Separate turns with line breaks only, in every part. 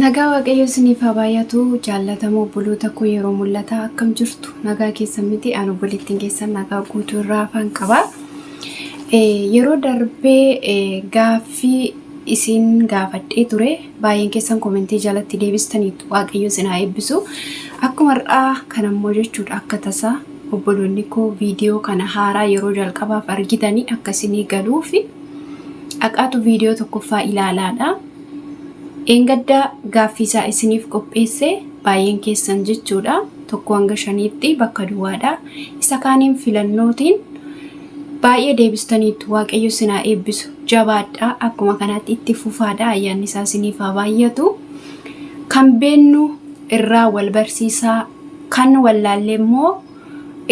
Nagaa waaqayyo isiniif haa baay'atu jaallatamoo obboloota koo yeroo mul'ata akkam jirtu nagaa keessan miti ani obboleettiin keessan nagaa guutuu irraa afaan qaba. Yeroo darbee gaaffii isin gaafadhee ture baay'een keessan komentii jalatti deebistaniitu waaqayyo isin haa eebbisu. Akkuma har'aa kanammoo jechuudha akka tasaa obboloonni koo viidiyoo kana haaraa yeroo jalqabaaf argitanii akkasinii galuufi aqaatu viidiyoo tokkoffaa ilaalaadha. Engadda gaaffiisaa isiniif qopheesse baay'een keessan jechuudha tokko hanga 5tti bakka duwwaadha. Isa kaaniin filannootiin baay'ee deebistaniitu waaqayyo isin haa eebbisu jabaadha akkuma kanaatti itti fufaadha ayyaanni isaa isiniif haa baay'atu. Kan beennu irraa wal barsiisaa kan wallaallee immoo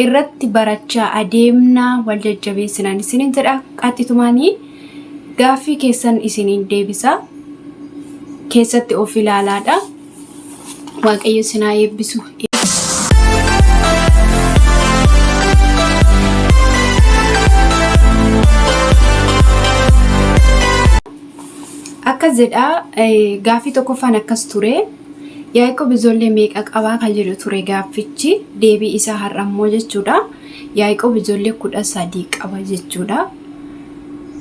irratti barachaa adeemnaa wal jajjabeessinaan isiniin jedha qaxxitumaanii gaaffii keessan isiniin deebisa. Keessatti of ilaalaadha. Waaqayyo isin haa eebbisu. Akkas jedha gaaffii tokkoffaan akkas ture. Yaaqoob ijoollee meeqa qabaa kan jedhu ture gaaffichi deebii isaa har'ammoo jechuudha. Yaaqoob ijoollee 13 qaba jechuudha.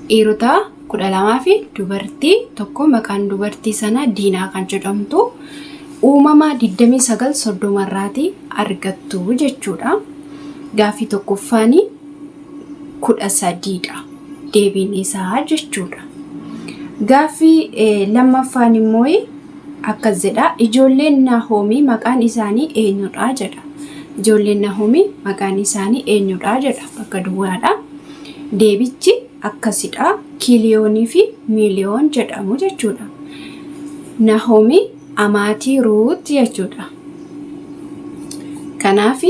Dhiirota 12 fi dubartii tokko maqaan dubartii sana Diinaa kan jedhamtu uumama 29:30 irraati argattu jechuudha. Gaaffii tokkoffaani 13dha deebiin isaa jechuudha. Gaaffii lammaffaan immoo akkas jedha ijoolleen Naahomii maqaan isaanii eenyudha jedha. Ijoolleen Naahomii maqaan isaanii eenyudha jedha bakka duwwaadha. Deebichi akkasidha kiiliyoonii fi miiliyoon jedhamu jechuudha. Naahomii amaatii Ruut jechuudha. Kanaaf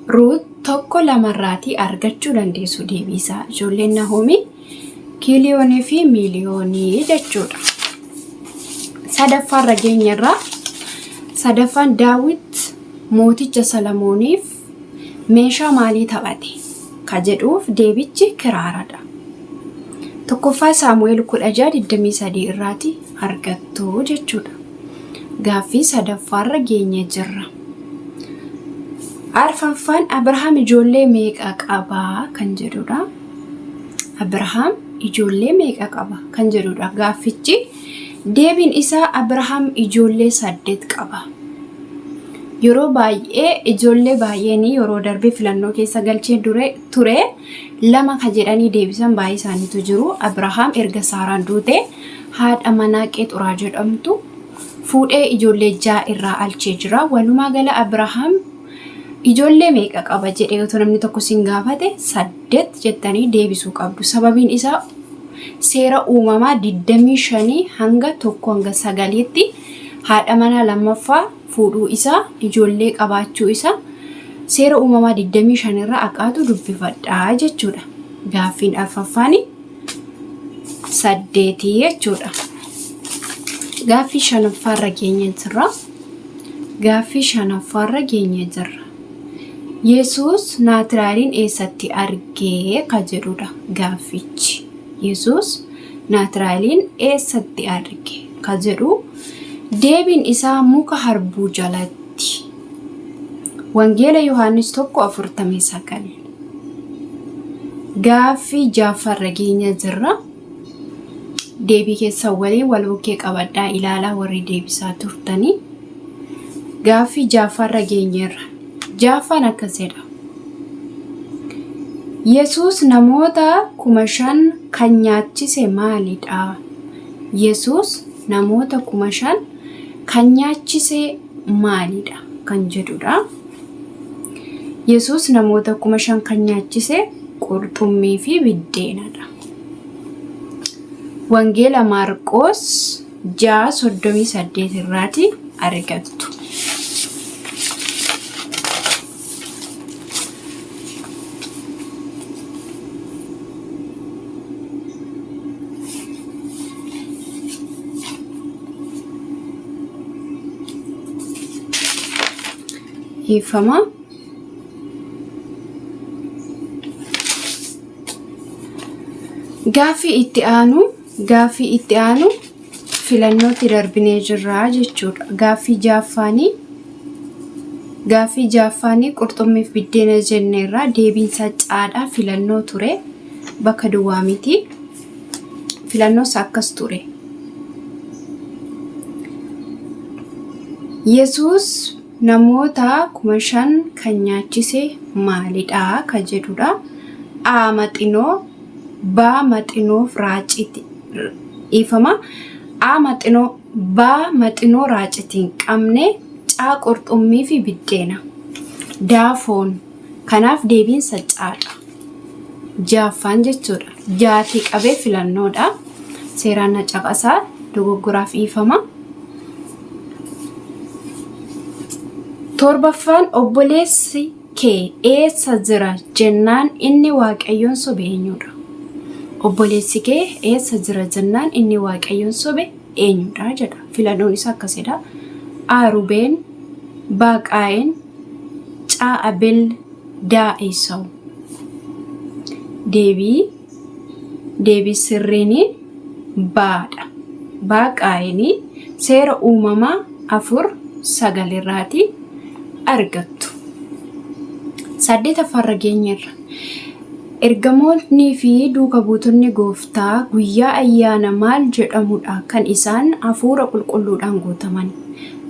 Ruut tokko lamarraatii argachuu dandeessu deebiisaa. Ijoolleen Naahomii kiiliyoonii fi miiliyoonii jechuudha. Sadaffaan rageenyarraa sadaffaan Daawit mooticha Salamooniif meeshaa maalii taphate ka jedhuuf deebichi kiraaradha. Tokkoffaa Saamu'eel 16:23 irraati argattu jechuudha. Gaaffii sadaffaarra geenye jirra. Arfaffaan Abrahaam ijoollee meeqa qaba kan jedhudha. Abrahaam ijoollee meeqa qaba kan jedhudha. Gaaffichi deebiin isaa Abrahaam ijoollee 8 qaba. Yeroo baay'ee ijoollee baay'een yeroo darbee filannoo keessa galchee ture lama ka jedhanii deebisan baay'ee isaaniitu jiru. Abrahaam erga Saaraan duute haadha manaa Qexuraa jedhamtu fuudhee ijoollee 6 irraa alchee jira. Walumaa gala Abrahaam ijoollee meeqa qaba jedhee otoo namni tokko sin gaafate 8 jettanii deebisuu qabdu. Sababiin isaa seera uumamaa 25 hanga 1 hanga 9tti haadha manaa lammaffaa fuudhuu isaa ijoollee qabaachuu isaa seera uumamaa 25 irraa aqaatu dubbifadhaa jechuudha. Gaaffiin arfaffaan 8 jechuudha. Gaaffii shanaffaarra geenye jirra. Gaaffii shanaffaarra geenye jirra. Yesuus Naatiraaliin eessatti argee ka jedhudha gaaffichi. Yesuus Naatiraaliin eessatti arge ka jedhu deebiin isaa muka harbuu jalatti. Wangeela Yohaannis 1:49. Gaaffii ja'affaarra geenye jirra. Deebii keessa waliin wal bukkee qabadhaa ilaalaa warri deebisaa turtanii. Gaaffii ja'affaarra geenyerra. Ja'affaan akkas jedha. Yesuus namoota 5,000 kan nyaachise maalidha? Yesuus namoota 5,000 kan nyaachise maalidha kan jedhudha. Yesuus namoota 5,000 kan nyaachise qurxummii fi biddeenadha. Wangeela Maarqos 6:38 irraati argattu. Ifama gaaffii itti aanu filannootti darbinee jirra jechuudha. Gaaffii jaaffaanii qurxummiif biddeena jenneerra deebiinsa caadhaa filannoo ture bakka duwwaa miti. Filannoos akkas ture. Yesuus namoota 5,000 kan nyaachise maalidha kan jedhudha. A maxinoo, B maxinoof raaciti ifama. A maxinoo, B maxinoo raacitiin qabne, C qurxummii fi biddeena. D foon. Kanaaf deebiinsa caadha. Jaaffaan jechuudha. Jaatii qabee filannoodha. Seeraan na caqasaa dogoggoraaf ifama. Torbaffaan obboleessi kee eessa jira jennaan inni waaqayyoon sobe eenyudha. Obboleessi kee eessa jira jennaan inni waaqayyoon sobe eenyudha jedha. Filannoon isaa akkasidha. A Rubeen, B Qaayeen, C Abel, D Esaawu. Deebii sirriin B'dha. B Qaayeen seera uumamaa 4:9 irraati argattu. 8 farra geenyerra. Ergamoonni fi duuka buutonni gooftaa guyyaa ayyaana maal jedhamudha kan isaan hafuura qulqulluudhaan guutaman.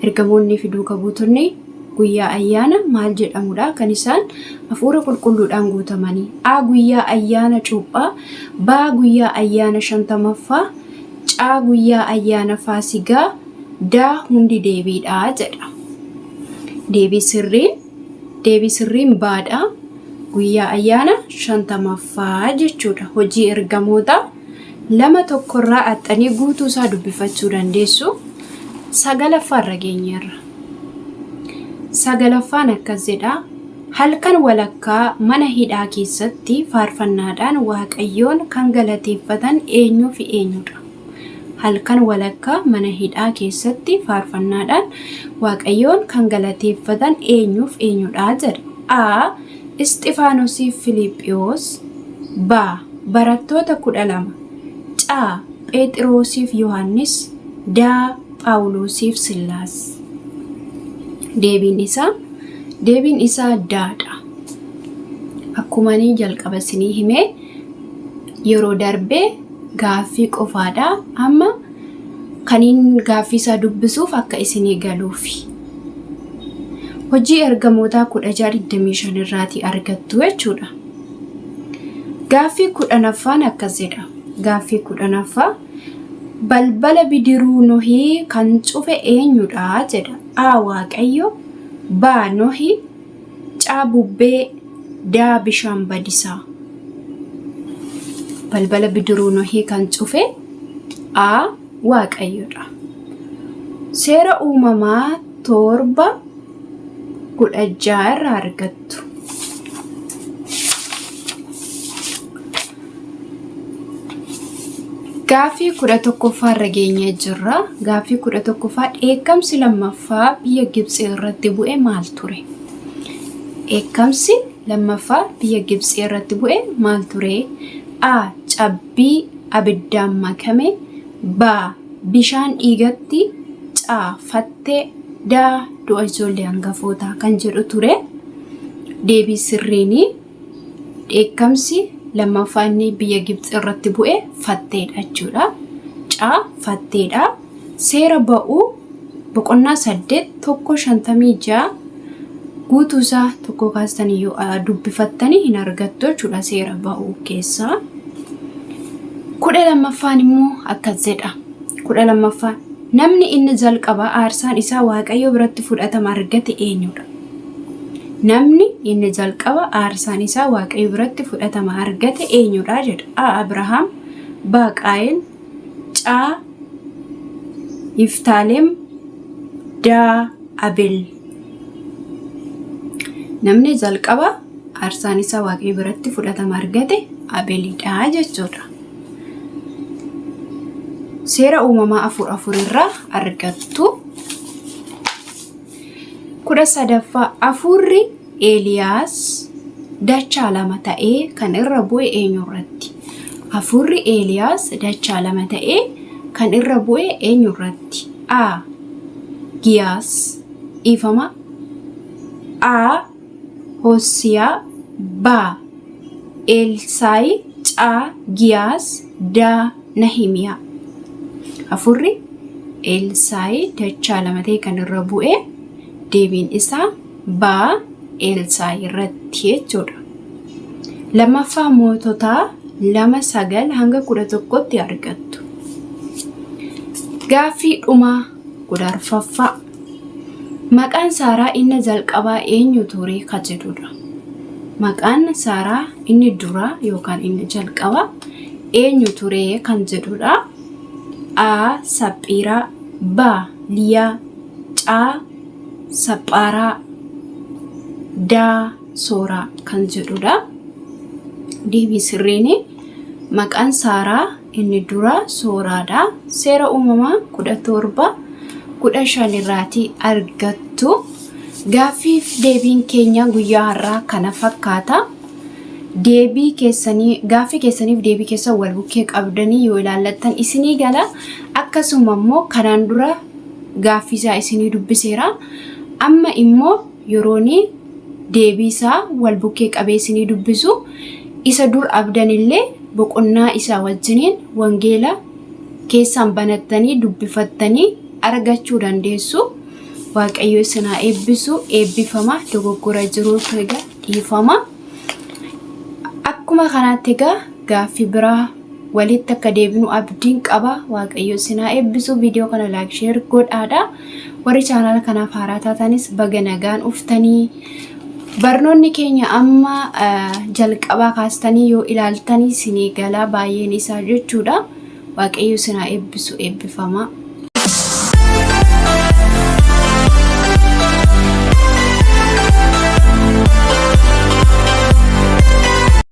Ergamoonni fi duuka buutonni guyyaa ayyaana maal jedhamudha kan isaan hafuura qulqulluudhaan guutamani. A guyyaa ayyaana cuuphaa, B guyyaa ayyaana 50ffaa, C guyyaa ayyaana faasigaa, D hundi deebiidha jedha. Deebii sirriin B'dha. Guyyaa ayyaana 50ffaa jechuudha. Hojii ergamoota 2 irraa axxanii guutuu isaa dubbifachuu dandeessu. 9ffaarra geenyerra. 9ffaan akkas jedha. Halkan walakkaa mana hidhaa keessatti faarfannaadhaan waaqayyoon kan galateeffatan eenyuu fi eenyudha. Halkan walakkaa mana hidhaa keessatti faarfannaadhaan waaqayyoon kan galateeffatan eenyuuf eenyudha jedha. A Isxifaanosiif Filiiphiyoos, B barattoota 12, C Phexrosiif Yohannis, D Phaawulosiif Sillaas. Deebiin isaa D'dha. Akkuma ni jalqaba isinii himee yeroo darbee gaaffii qofaadha. Amma kaniin gaaffii isaa dubbisuuf akka isinii galuufi. Hojii ergamoota 16:25 irraati argattu jechuudha. Gaaffii 10ffaan akkas jedha. Gaaffii 10ffaa balbala bidiruu Nohii kan cufe eenyudha jedha. A Waaqayyo, B Nohii, C bubbee, D bishaan badisaa. Balbala bidiruu Nohii kan cufe A Waaqayyodha. Seera uumamaa 7:16 irraa argattu. Gaaffii 11ffaarra geenyee jirra. Gaaffii 11ffaa dheekkamsi lammaffaa biyya Gibxii irratti bu'e maal ture? Dheekkamsi lammaffaa biyya Gibxii irratti bu'e maal ture? A cabbii abiddaan makame, B bishaan dhiigatti, C fattee, D du'a ijoollee hangafootaa kan jedhu ture. Deebii sirriin dheekkamsi lammaffaan biyya Gibxii irratti bu'e fatteedha jechuudha. C fatteedha. Seera ba'uu boqonnaa 8:56 guutuusaa tokko kaastanii yoo dubbifattanii hin argattu jechuudha seera ba'uu keessaa. 12ffaan immoo akkas jedha. 12ffaan namni inni jalqaba aarsaan isaa Waaqayyo biratti fudhatama argate eenyudha? Namni inni jalqaba aarsaan isaa Waaqayyo biratti fudhatama argate eenyudha jedha. A Abrahaam, B Qaayeen, C Iftaalem, D Abel. Namni jalqaba aarsaan isaa Waaqayyo biratti fudhatama argate Abelidha jechuudha. Seera uumamaa 4:4 irraa argattu. 13ffaa Hafuurri Eeliyaas dachaa 2 ta'ee kan irra bu'e eenyu irratti? Hafuurri Eeliyaas dachaa 2 ta'ee kan irra bu'e eenyurratti? A. Giyaas ifama. A. Hosiyaa. B. Elsaayi. C. Giyaas. D. Nahimiyaa. Afurri Elsaayi dachaa lama ta'e kan irra bu'e deebiin isaa B. Elsaayi irratti jechuudha. Lammaffaa moototaa 2:9 hanga 11tti argattu. Gaaffii dhumaa 14ffaa. Maqaan Saaraa inni jalqabaa eenyu ture ka jedhudha. Maqaan Saaraa inni duraa yookaan inni jalqabaa eenyu ture kan jedhudha. A. Saphiraa. B. Liyaa. C. Saphaaraa. D. Sooraa kan jedhudha. Deebii sirriin maqaan Saaraa inni duraa Sooraadha. Seera uumamaa 17:15 irratti argattu. Gaaffiif deebiin keenya guyyaa har'aa kana fakkaata. Gaaffii keessaniif deebii keessa wal bukkee qabdanii yoo ilaallattan isinii gala. Akkasuma immoo kanaan dura gaaffiisaa isinii dubbiseera. Amma immoo yerooni deebiisaa wal bukkee qabee isinii dubbisu isa dur abdanillee boqonnaa isaa wajjiniin wangeela keessan banattanii dubbifattanii argachuu dandeessu. Waaqayyo isin haa eebbisu. Eebbifama. Dogoggora jiruutu egaa dhiifama. Akkuma kanaatti egaa gaaffii biraa walitti akka deebinu abdiin qaba. Waaqayyo isin haa eebbisu. Viidiyoo kana like share godhaadha. Warri chaanaala kanaaf haaraa taatanis baga nagaan uftanii barnoonni keenya amma jalqabaa kaastanii yoo ilaaltanii isinii gala baay'een isaa jechuudha. Waaqayyo isin haa eebbisu. Eebbifama.